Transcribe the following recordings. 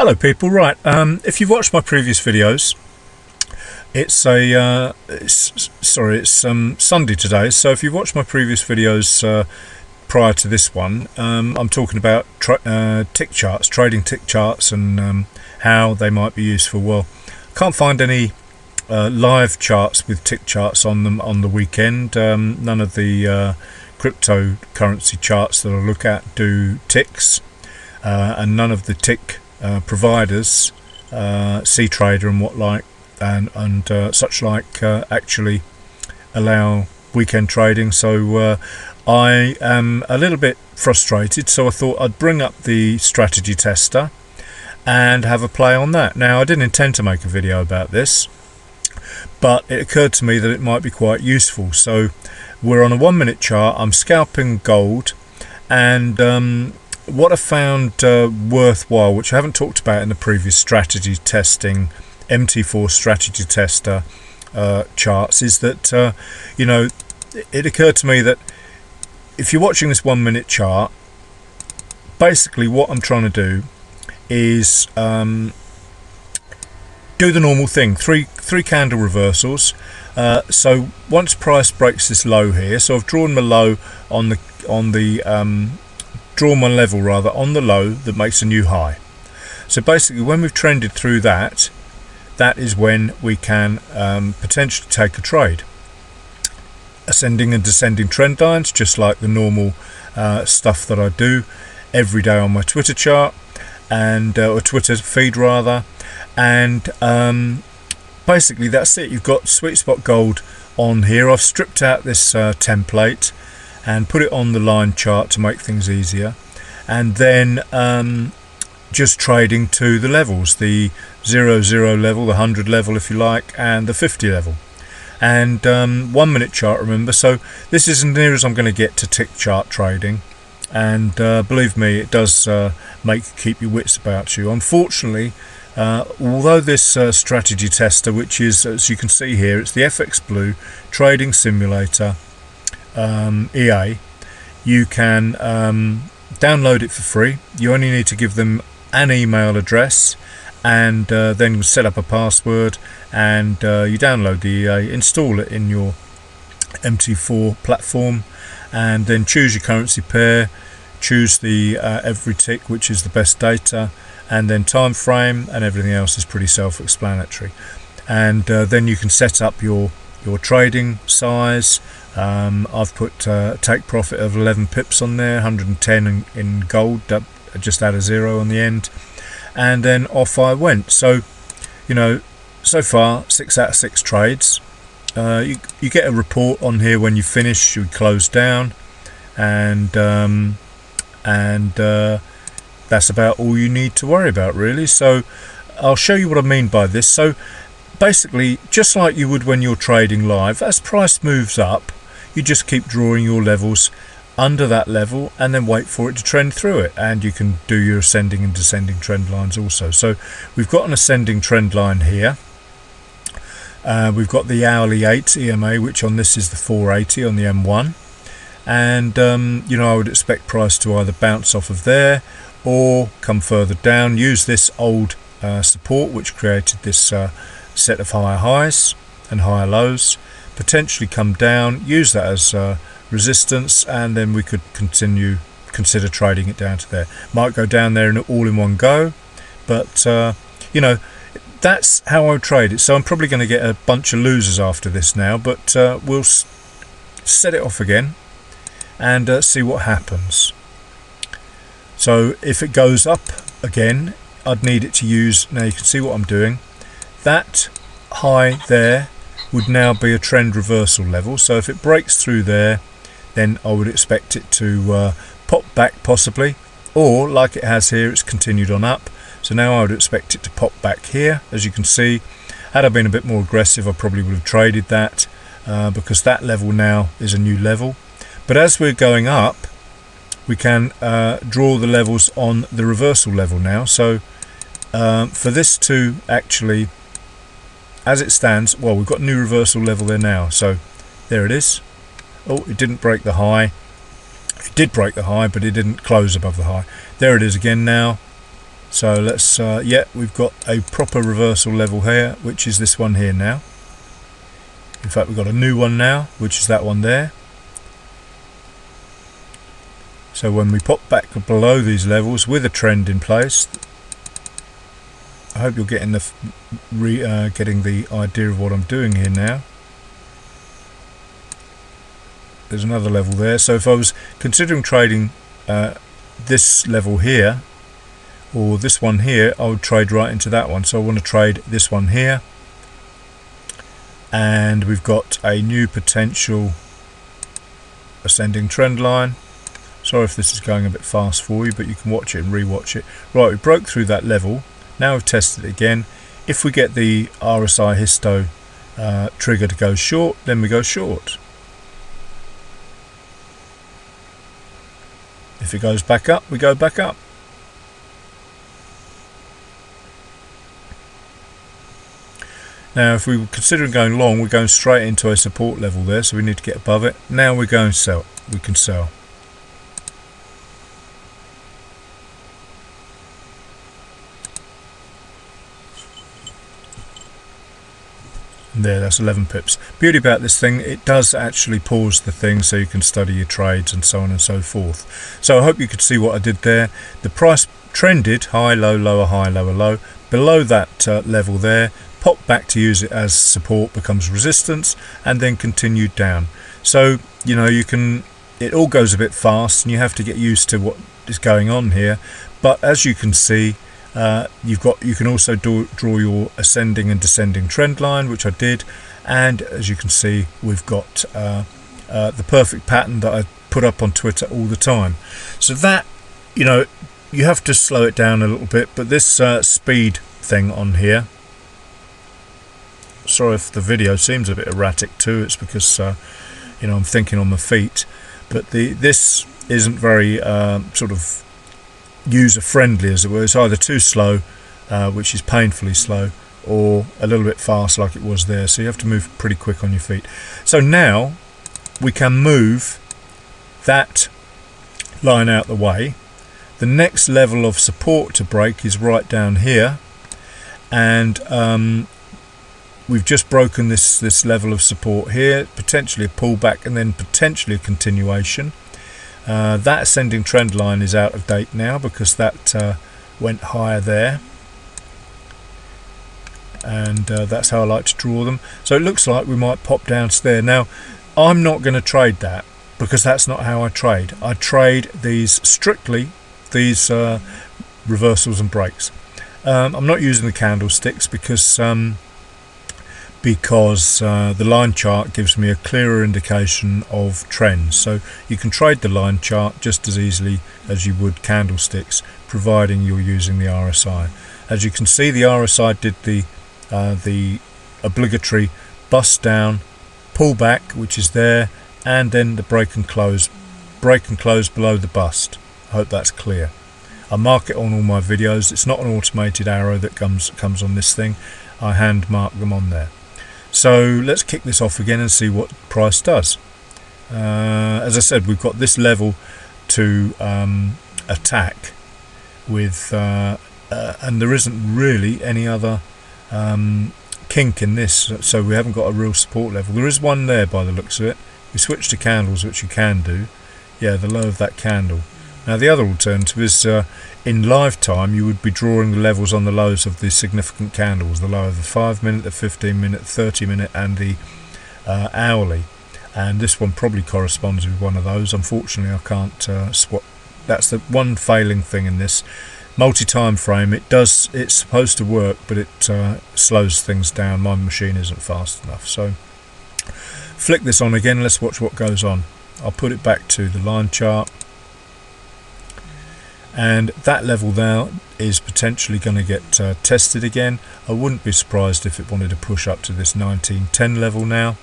Hello people, right, if you've watched my previous videos, it's Sunday today, so if you've watched my previous videos prior to this one, I'm talking about tick charts, trading tick charts, and how they might be useful. Well, can't find any live charts with tick charts on them on the weekend. None of the cryptocurrency charts that I look at do ticks, and none of the tick providers, Trader and what like, and such like, actually allow weekend trading. So I am a little bit frustrated, so I thought I'd bring up the strategy tester and have a play on that. Now, I didn't intend to make a video about this, but it occurred to me that it might be quite useful. So we're on a 1 minute chart. I'm scalping gold, and what I found worthwhile, which I haven't talked about in the previous strategy testing, MT4 strategy tester charts, is that it occurred to me that if you're watching this 1 minute chart, basically what I'm trying to do is do the normal thing, three candle reversals. So once price breaks this low here, so I've drawn my low drawn my level rather on the low that makes a new high. So basically when we've trended through that is when we can potentially take a trade. Ascending and descending trend lines, just like the normal stuff that I do every day on my Twitter chart, and or Twitter feed rather, and basically that's it. You've got sweet spot gold on here. I've stripped out this template and put it on the line chart to make things easier, and then just trading to the levels, the 0 level, the 100 level if you like, and the 50 level, and 1 minute chart, remember. So this is as near as I'm going to get to tick chart trading, and believe me, it does keep your wits about you. Unfortunately, although this strategy tester, which is, as you can see here, it's the fxblue trading simulator EA, you can download it for free. You only need to give them an email address, and then set up a password, and you download the EA, install it in your MT4 platform, and then choose your currency pair, choose the every tick, which is the best data, and then time frame, and everything else is pretty self-explanatory. And then you can set up your trading size. I've put take profit of 11 pips on there, 110 in gold, just add a 0 on the end, and then off I went. So so far 6 out of 6 trades. You get a report on here when you finish, you close down, and that's about all you need to worry about, really. So I'll show you what I mean by this. So basically, just like you would when you're trading live, as price moves up, you just keep drawing your levels under that level and then wait for it to trend through it, and you can do your ascending and descending trend lines also. So we've got an ascending trend line here. We've got the hourly 8 EMA, which on this is the 480 on the M1, and I would expect price to either bounce off of there or come further down, use this old support which created this set of higher highs and higher lows, potentially come down, use that as resistance, and then we could consider trading it down to there. Might go down there all in one go, but that's how I trade it. So I'm probably going to get a bunch of losers after this now, but we'll set it off again and see what happens. So if it goes up again, I'd need it to use, now you can see what I'm doing, that high there would now be a trend reversal level. So if it breaks through there, then I would expect it to pop back possibly, or like it has here, it's continued on up. So now I would expect it to pop back here. As you can see, had I been a bit more aggressive, I probably would have traded that, because that level now is a new level. But as we're going up, we can draw the levels on the reversal level now. So for this to actually, as it stands, well, we've got a new reversal level there now. So there it is. Oh, it didn't break the high. It did break the high, but it didn't close above the high. There it is again now. So let's yeah, we've got a proper reversal level here, which is this one here now. In fact, we've got a new one now, which is that one there. So when we pop back below these levels with a trend in place, I hope you're getting getting the idea of what I'm doing here now. There's another level there. So if I was considering trading this level here or this one here, I would trade right into that one. So I want to trade this one here, and we've got a new potential ascending trend line. Sorry if this is going a bit fast for you, but you can watch it and re-watch it. Right, we broke through that level. Now we've tested it again. If we get the RSI histo trigger to go short, then we go short. If it goes back up, we go back up. Now if we were considering going long, we're going straight into a support level there, so we need to get above it. Now we're going to sell. We can sell. There, that's 11 pips. Beauty about this thing, it does actually pause the thing so you can study your trades and so on and so forth. So I hope you could see what I did there. The price trended high, low, lower, high, lower, low. Below that level there, popped back to use it as support, becomes resistance, and then continued down. So, you know, you can, it all goes a bit fast and you have to get used to what is going on here. But as you can see, you can also draw your ascending and descending trend line, which I did, and as you can see, we've got the perfect pattern that I put up on Twitter all the time. So that, you know, you have to slow it down a little bit, but this speed thing on here, sorry if the video seems a bit erratic too, it's because you know, I'm thinking on my feet, but this isn't very sort of user friendly, as it were. It's either too slow, which is painfully slow, or a little bit fast like it was there, so you have to move pretty quick on your feet. So now we can move that line out the way. The next level of support to break is right down here, and we've just broken this level of support here, potentially a pullback and then potentially a continuation. That ascending trend line is out of date now because that went higher there, and that's how I like to draw them. So it looks like we might pop down to there. Now I'm not going to trade that because that's not how I trade. I trade these strictly, these reversals and breaks. I'm not using the candlesticks because the line chart gives me a clearer indication of trends. So you can trade the line chart just as easily as you would candlesticks, providing you're using the RSI. As you can see, the RSI did the obligatory bust down, pull back, which is there, and then the break and close below the bust. I hope that's clear. I mark it on all my videos. It's not an automated arrow that comes on this thing. I hand mark them on there. So let's kick this off again and see what price does. As I said, we've got this level to attack with, and there isn't really any other kink in this, so we haven't got a real support level. There is one there by the looks of it. We switch to candles, which you can do. Yeah, the low of that candle. Now the other alternative is in live time you would be drawing the levels on the lows of the significant candles, the low of the 5 minute, the 15 minute, 30 minute and the hourly, and this one probably corresponds with one of those. Unfortunately I can't swap. That's the one failing thing in this multi-time frame. It's supposed to work, but it slows things down. My machine isn't fast enough. So flick this on again, let's watch what goes on. I'll put it back to the line chart. And that level there is potentially going to get tested again. I wouldn't be surprised if it wanted to push up to this 1910 level now.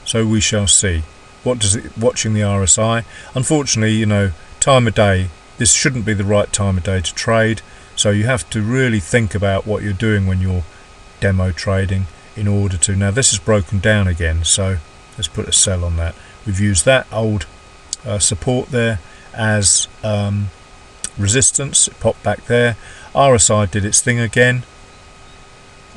So we shall see. What does it, watching the RSI, unfortunately, you know, time of day, this shouldn't be the right time of day to trade, so you have to really think about what you're doing when you're demo trading in order to. Now this is broken down again, so let's put a sell on that. We've used that old support there as resistance, it popped back there. RSI did its thing again,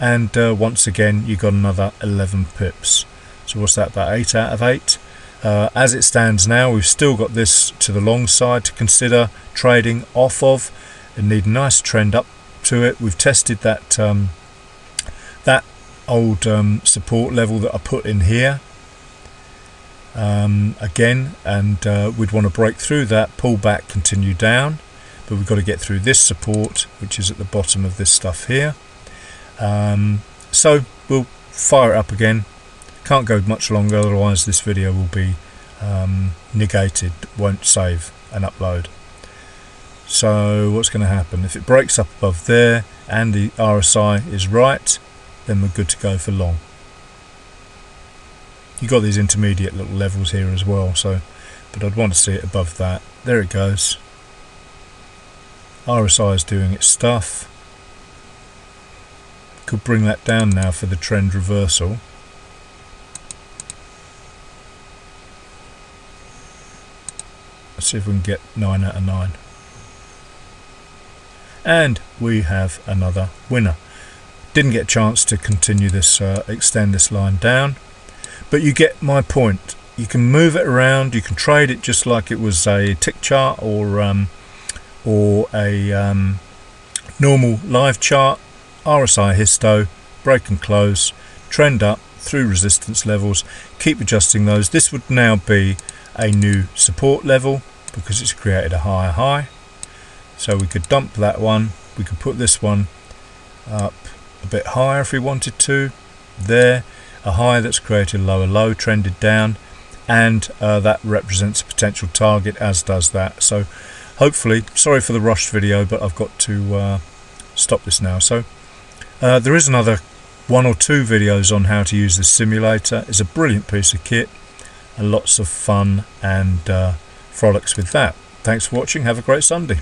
and once again you got another 11 pips. So what's that, about 8 out of 8? As it stands now, we've still got this to the long side to consider trading off of, and need a nice trend up to it. We've tested that that old support level that I put in here again, and we'd want to break through that, pull back, continue down, but we've got to get through this support, which is at the bottom of this stuff here. So we'll fire it up again. Can't go much longer, otherwise this video will be negated, won't save and upload. So what's going to happen if it breaks up above there and the RSI is right? Then we're good to go for long. You've got these intermediate little levels here as well, so, but I'd want to see it above that. There it goes. RSI is doing its stuff. Could bring that down now for the trend reversal. Let's see if we can get 9 out of 9. And we have another winner. Didn't get a chance to continue this, extend this line down, but you get my point. You can move it around, you can trade it just like it was a tick chart or a normal live chart. RSI histo, break and close, trend up through resistance levels, keep adjusting those. This would now be a new support level because it's created a higher high. So we could dump that one, we could put this one up a bit higher if we wanted to. There, a high that's created a lower low, trended down, and that represents a potential target, as does that. So hopefully, sorry for the rushed video, but I've got to stop this now. So there is another 1 or 2 videos on how to use this simulator. It's a brilliant piece of kit and lots of fun and frolics with that. Thanks for watching, have a great Sunday.